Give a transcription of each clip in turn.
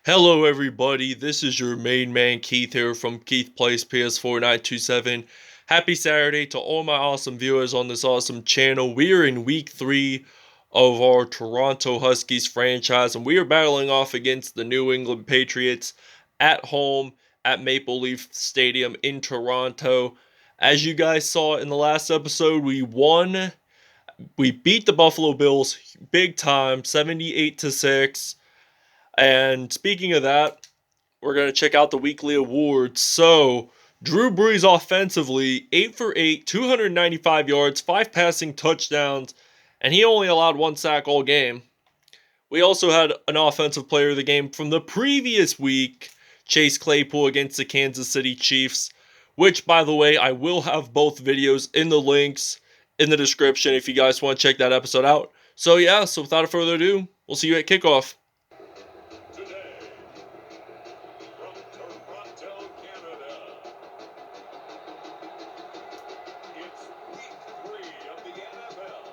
Hello everybody, this is your main man Keith here from Keith Plays PS4 927. Happy Saturday to all my awesome viewers on this awesome channel. We are in week 3 of our Toronto Huskies franchise, and we are battling off against the New England Patriots at home at Maple Leaf Stadium in Toronto. As you guys saw in the last episode, we won. We beat the Buffalo Bills big time, 78-6. And speaking of that, we're going to check out the weekly awards. So, Drew Brees offensively, 8 for 8, 295 yards, 5 passing touchdowns, and he only allowed 1 sack all game. We also had an offensive player of the game from the previous week, Chase Claypool against the Kansas City Chiefs, which, by the way, I will have both videos in the links in the description if you guys want to check that episode out. So without further ado, we'll see you at kickoff. Today, from Toronto, Canada, it's week 3 of the NFL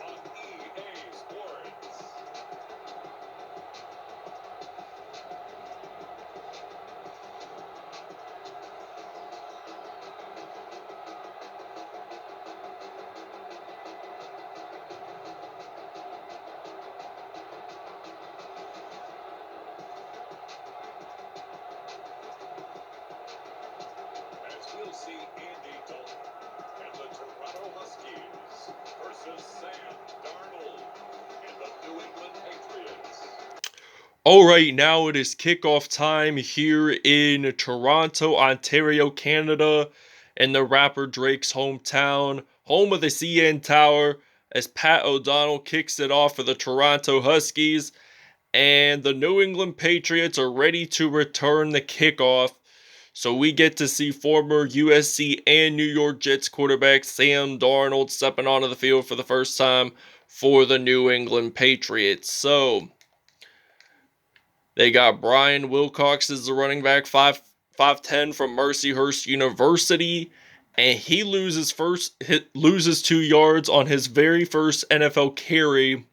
on EA Sports. As we'll see Andy Dalton and the Toronto Huskies versus Sam Darnold and the New England Patriots. Alright, now it is kickoff time here in Toronto, Ontario, Canada, in the rapper Drake's hometown, home of the CN Tower, as Pat O'Donnell kicks it off for the Toronto Huskies, and the New England Patriots are ready to return the kickoff. So we get to see former USC and New York Jets quarterback Sam Darnold stepping onto the field for the first time for the New England Patriots. So they got Brian Wilcox as the running back, 5'10" from Mercyhurst University, and he loses 2 yards on his very first NFL carry.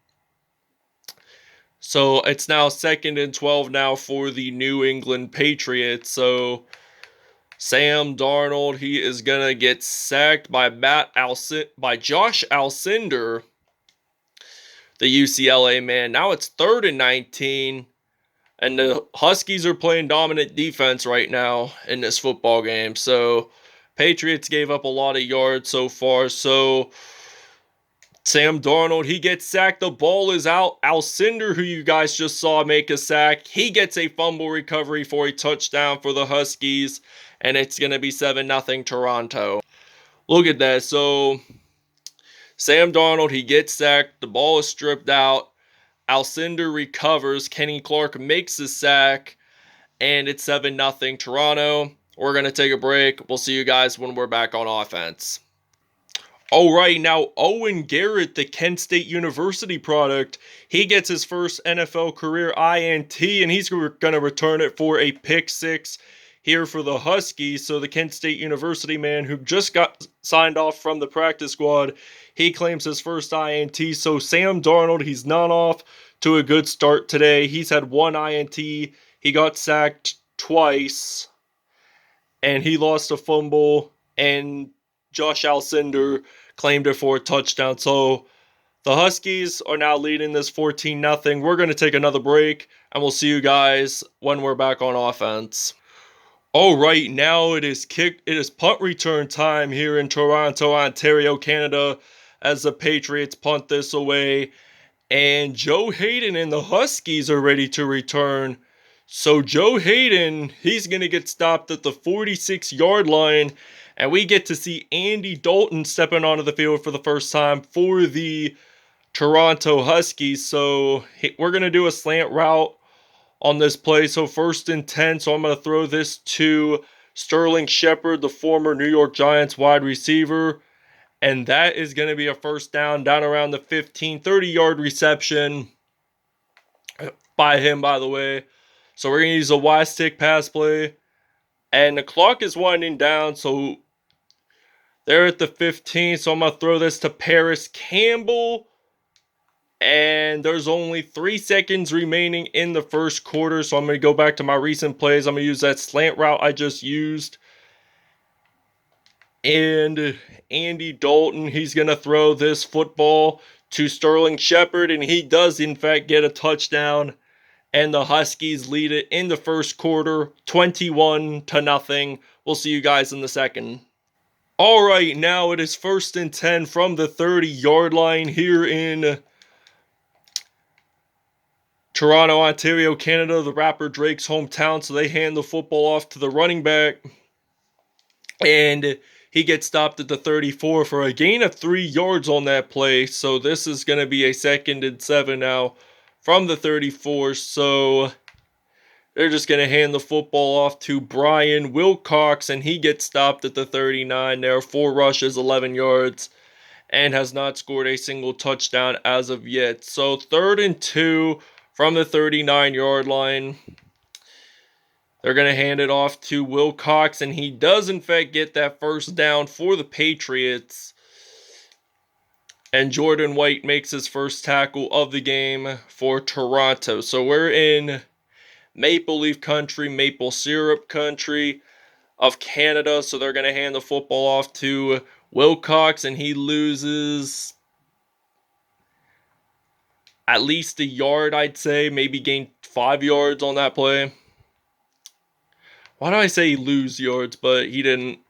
So it's now 2nd and 12 now for the New England Patriots. So Sam Darnold, he is gonna get sacked by Josh Alcindor, the UCLA man. Now it's 3rd and 19. And the Huskies are playing dominant defense right now in this football game. So, Patriots gave up a lot of yards so far. So, Sam Darnold, he gets sacked. The ball is out. Alcindor, who you guys just saw make a sack, he gets a fumble recovery for a touchdown for the Huskies. And it's going to be 7-0 Toronto. Look at that. So, Sam Darnold, he gets sacked. The ball is stripped out. Alcindor recovers. Kenny Clark makes a sack. And it's 7-0 Toronto. We're going to take a break. We'll see you guys when we're back on offense. Alright, now Owen Garrett, the Kent State University product, he gets his first NFL career INT, and he's going to return it for a pick 6 here for the Huskies. So the Kent State University man who just got signed off from the practice squad, he claims his first INT. So Sam Darnold, he's not off to a good start today. He's had 1 INT. He got sacked twice, and he lost a fumble, and Josh Alcindor claimed it for a touchdown. So the Huskies are now leading this 14-0. We're going to take another break, and we'll see you guys when we're back on offense. Alright, now it is punt return time here in Toronto, Ontario, Canada, as the Patriots punt this away. And Joe Haden and the Huskies are ready to return. So Joe Haden, he's going to get stopped at the 46-yard line. And we get to see Andy Dalton stepping onto the field for the first time for the Toronto Huskies. So we're going to do a slant route on this play. So 1st and 10. So I'm going to throw this to Sterling Sheppard, the former New York Giants wide receiver. And that is going to be a first down around the 15, 30-yard reception by him, by the way. So we're going to use a Y-stick pass play. And the clock is winding down, so they're at the 15. So I'm going to throw this to Paris Campbell. And there's only 3 seconds remaining in the first quarter, so I'm going to go back to my recent plays. I'm going to use that slant route I just used. And Andy Dalton, he's going to throw this football to Sterling Sheppard, and he does, in fact, get a touchdown. And the Huskies lead it in the first quarter, 21-0. We'll see you guys in the second. All right, now it is 1st and 10 from the 30-yard line here in Toronto, Ontario, Canada, the rapper Drake's hometown. So they hand the football off to the running back, and he gets stopped at the 34 for a gain of 3 yards on that play. So this is going to be a 2nd and 7 now from the 34. So they're just going to hand the football off to Brian Wilcox, and he gets stopped at the 39 there. 4 rushes, 11 yards, and has not scored a single touchdown as of yet. So 3rd and 2 from the 39-yard line. They're going to hand it off to Wilcox, and he does, in fact, get that first down for the Patriots. And Jordan White makes his first tackle of the game for Toronto. So we're in Maple Leaf country, maple syrup country of Canada. So they're going to hand the football off to Wilcox, and he loses at least a yard, I'd say. Maybe gained 5 yards on that play. Why do I say lose yards? But he didn't.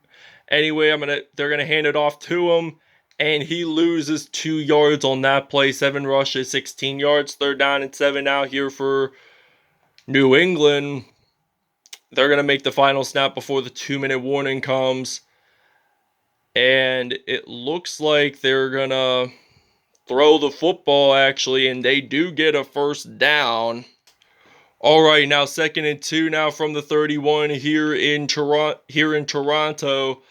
Anyway, they're gonna hand it off to him, and he loses 2 yards on that play. 7 rushes, 16 yards. 3rd down and 7 now here for New England. They're gonna make the final snap before the 2-minute warning comes, and it looks like they're gonna throw the football actually, and they do get a first down. All right, now 2nd and 2 now from the 31 here in Toronto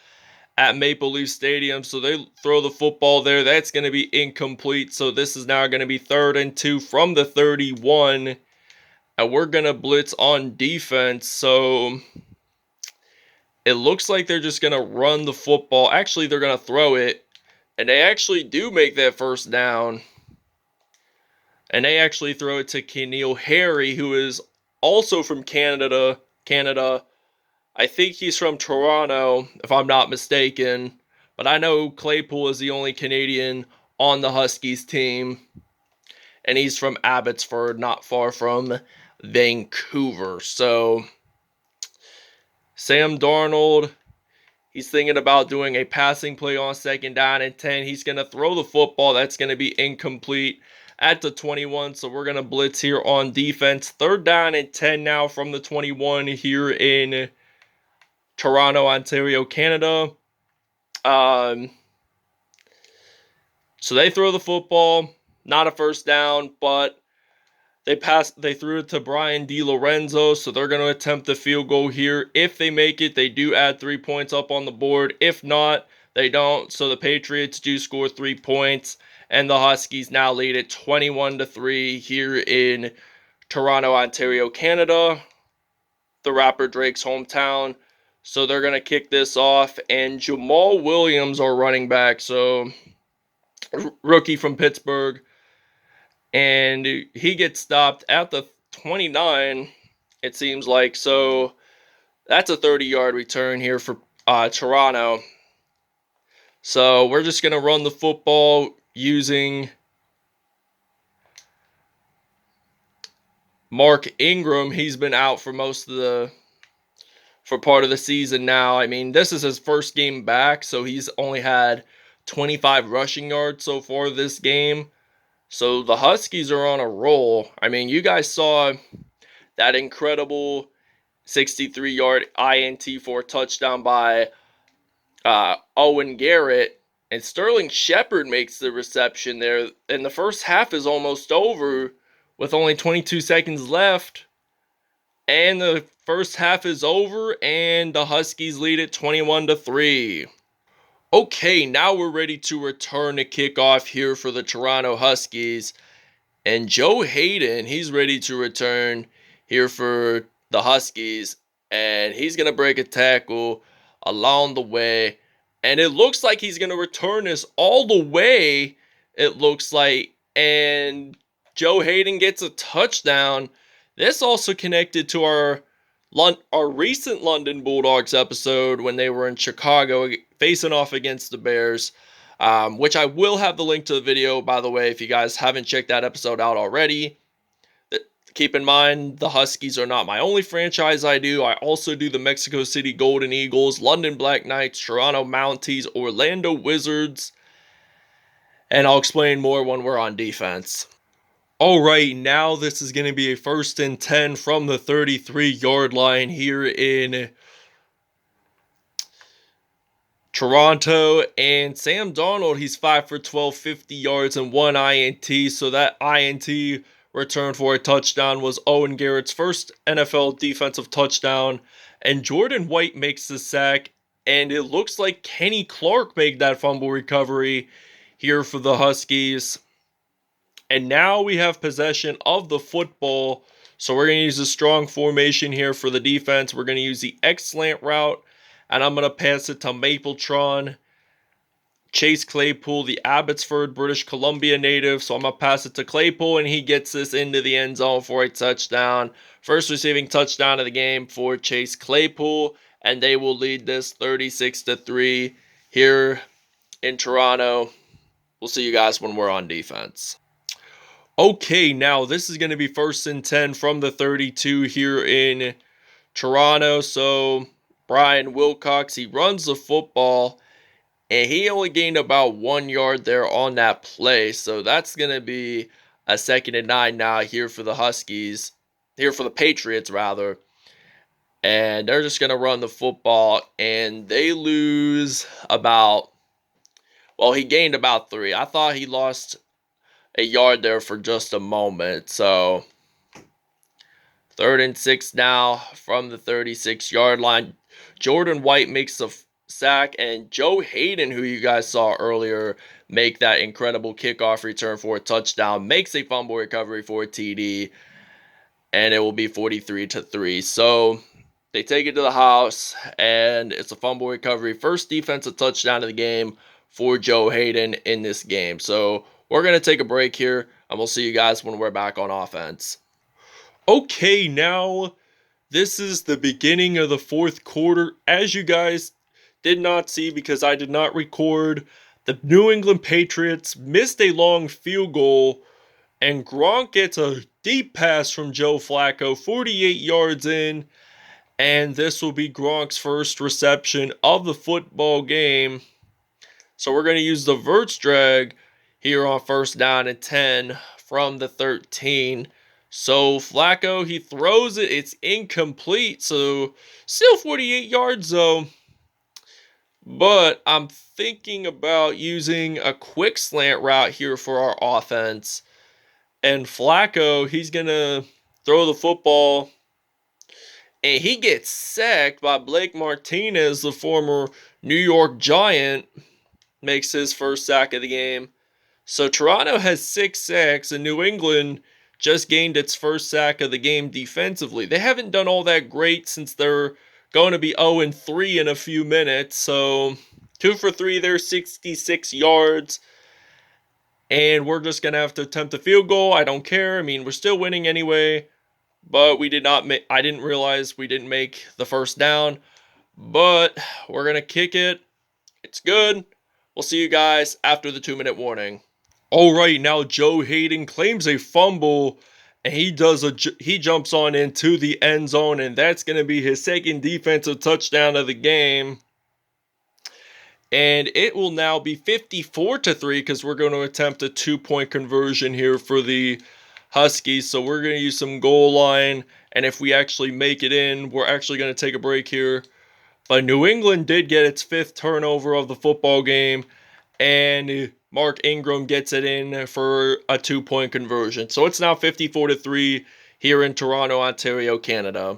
at Maple Leaf Stadium. So they throw the football there. That's going to be incomplete. So this is now going to be 3rd and 2 from the 31. And we're going to blitz on defense. So it looks like they're just going to run the football. Actually, they're going to throw it. And they actually do make that first down. And they actually throw it to Keneal Harry, who is also from Canada. I think he's from Toronto, if I'm not mistaken. But I know Claypool is the only Canadian on the Huskies team. And he's from Abbotsford, not far from Vancouver. So, Sam Darnold, he's thinking about doing a passing play on 2nd down and 10. He's going to throw the football. That's going to be incomplete at the 21. So we're going to blitz here on defense. 3rd down and 10 now from the 21 here in Toronto, Ontario, Canada. So they throw the football. Not a first down, but they threw it to Brian DiLorenzo, so they're going to attempt the field goal here. If they make it, they do add 3 points up on the board. If not, they don't. So the Patriots do score 3 points, and the Huskies now lead it 21-3 here in Toronto, Ontario, Canada, the rapper Drake's hometown. So they're going to kick this off, and Jamal Williams, our running back, so rookie from Pittsburgh, and he gets stopped at the 29, it seems like. So that's a 30-yard return here for Toronto. So we're just going to run the football using Mark Ingram. He's been out for part of the season now. I mean, this is his first game back, so he's only had 25 rushing yards so far this game. So the Huskies are on a roll. I mean, you guys saw that incredible 63-yard INT for a touchdown by Owen Garrett. And Sterling Sheppard makes the reception there. And the first half is almost over with only 22 seconds left. And the first half is over, and the Huskies lead it 21-3. Okay, now we're ready to return to kickoff here for the Toronto Huskies. And Joe Haden, he's ready to return here for the Huskies. And he's going to break a tackle along the way. And it looks like he's going to return this all the way, it looks like. and Joe Haden gets a touchdown. This also connected to our recent London Bulldogs episode when they were in Chicago facing off against the Bears, which I will have the link to the video, by the way, if you guys haven't checked that episode out already. Keep in mind, the Huskies are not my only franchise I do. I also do the Mexico City Golden Eagles, London Black Knights, Toronto Mounties, Orlando Wizards, and I'll explain more when we're on defense. All right, now this is going to be a 1st and 10 from the 33-yard line here in Toronto, and Sam Darnold, he's 5 for 12, 50 yards and 1 INT, so that INT return for a touchdown was Owen Garrett's first NFL defensive touchdown, and Jordan White makes the sack, and it looks like Kenny Clark made that fumble recovery here for the Huskies. And now we have possession of the football, so we're going to use a strong formation here for the defense. We're going to use the X slant route, and I'm going to pass it to Mapletron, Chase Claypool, the Abbotsford, British Columbia native. So I'm going to pass it to Claypool, and he gets this into the end zone for a touchdown. First receiving touchdown of the game for Chase Claypool, and they will lead this 36-3 here in Toronto. We'll see you guys when we're on defense. Okay, now this is going to be 1st and 10 from the 32 here in Toronto. So Brian Wilcox, he runs the football, and he only gained about 1 yard there on that play. So that's going to be a 2nd and 9 now here for the Huskies, here for the Patriots rather. And they're just going to run the football, and they lose about, well, he gained about 3. I thought he lost a yard there for just a moment. So 3rd and 6 now from the 36-yard line. Jordan White makes the sack, and Joe Haden, who you guys saw earlier make that incredible kickoff return for a touchdown, makes a fumble recovery for a TD, and it will be 43-3. So they take it to the house, and it's a fumble recovery. First defensive touchdown of the game for Joe Haden in this game. So we're going to take a break here, and we'll see you guys when we're back on offense. Okay, now this is the beginning of the 4th quarter. As you guys did not see because I did not record, the New England Patriots missed a long field goal, and Gronk gets a deep pass from Joe Flacco, 48 yards in, and this will be Gronk's first reception of the football game. So we're going to use the Verts drag here on 1st down and 10 from the 13. So Flacco, he throws it. It's incomplete. So still 48 yards though. But I'm thinking about using a quick slant route here for our offense. And Flacco, he's going to throw the football, and he gets sacked by Blake Martinez, the former New York Giant, makes his first sack of the game. So Toronto has 6 sacks, and New England just gained its first sack of the game defensively. They haven't done all that great since they're going to be 0-3 in a few minutes. So 2 for 3 there, 66 yards. And we're just going to have to attempt a field goal. I don't care. I mean, we're still winning anyway. But we did not make, I didn't realize we didn't make the 1st down. But we're going to kick it. It's good. We'll see you guys after the 2-minute warning. All right, now Joe Haden claims a fumble, and he jumps on into the end zone, and that's going to be his 2nd defensive touchdown of the game. And it will now be 54-3 because we're going to attempt a 2-point conversion here for the Huskies. So we're going to use some goal line, and if we actually make it in, we're actually going to take a break here. But New England did get its 5th turnover of the football game, and Mark Ingram gets it in for a 2-point conversion. So it's now 54-3 here in Toronto, Ontario, Canada.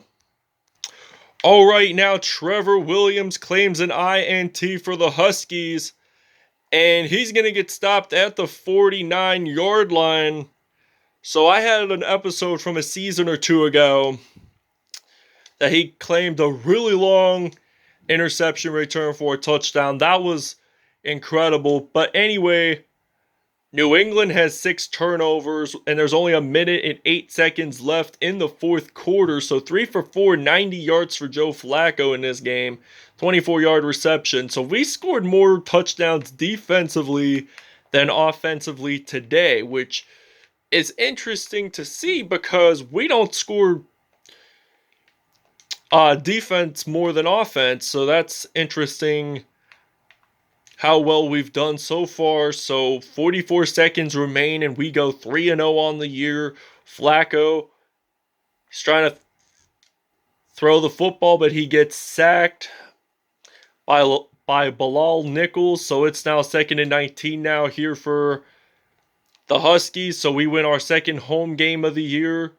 All right, now Trevor Williams claims an INT for the Huskies, and he's going to get stopped at the 49-yard line. So I had an episode from a season or 2 ago that he claimed a really long interception return for a touchdown. That was incredible. But anyway, New England has 6 turnovers, and there's only a minute and 8 seconds left in the fourth quarter. So 3 for 4, 90 yards for Joe Flacco in this game, 24-yard reception. So we scored more touchdowns defensively than offensively today, which is interesting to see because we don't score defense more than offense. So that's interesting how well we've done so far. So 44 seconds remain and we go 3-0 on the year. Flacco, he's trying to throw the football, but he gets sacked by Bilal Nichols. So it's now 2nd and 19 now here for the Huskies. So we win our second home game of the year.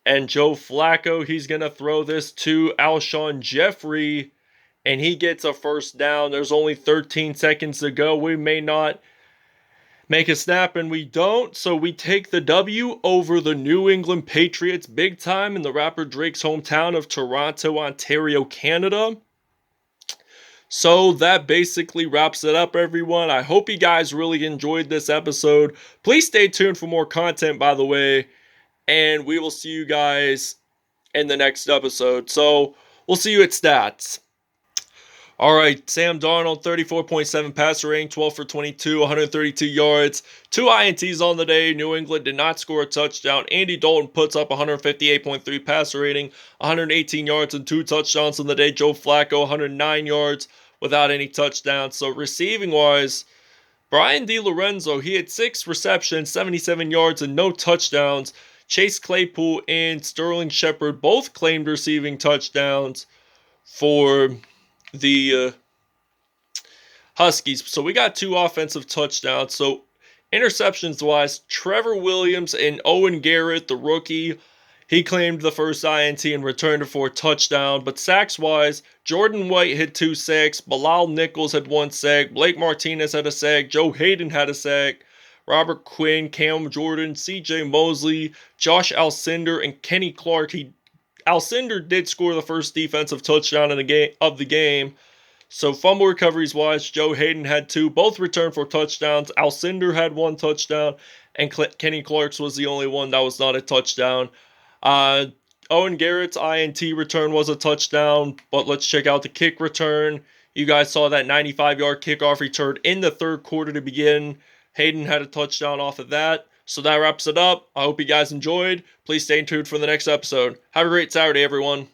And Joe Flacco, he's going to throw this to Alshon Jeffrey, and he gets a first down. There's only 13 seconds to go. We may not make a snap, and we don't. So we take the W over the New England Patriots big time in the rapper Drake's hometown of Toronto, Ontario, Canada. So that basically wraps it up, everyone. I hope you guys really enjoyed this episode. Please stay tuned for more content, by the way. And we will see you guys in the next episode. So we'll see you at stats. All right, Sam Darnold, 34.7 passer rating, 12 for 22, 132 yards, 2 INTs on the day. New England did not score a touchdown. Andy Dalton puts up 158.3 passer rating, 118 yards and 2 touchdowns on the day. Joe Flacco, 109 yards without any touchdowns. So receiving-wise, Brian DiLorenzo, he had 6 receptions, 77 yards, and no touchdowns. Chase Claypool and Sterling Sheppard both claimed receiving touchdowns for the Huskies. So we got 2 offensive touchdowns. So interceptions-wise, Trevor Williams and Owen Garrett, the rookie, he claimed the first INT and returned it for a touchdown. But sacks-wise, Jordan White had 2 sacks, Bilal Nichols had 1 sack, Blake Martinez had a sack, Joe Haden had a sack, Robert Quinn, Cam Jordan, C.J. Mosley, Josh Alcindor, and Kenny Clark. Alcindor did score the first defensive touchdown in the game. So fumble recoveries wise, Joe Haden had 2, both returned for touchdowns. Alcindor had 1 touchdown, and Kenny Clark's was the only one that was not a touchdown. Owen Garrett's INT return was a touchdown, but let's check out the kick return. You guys saw that 95-yard kickoff return in the third quarter to begin. Haden had a touchdown off of that. So that wraps it up. I hope you guys enjoyed. Please stay tuned for the next episode. Have a great Saturday, everyone.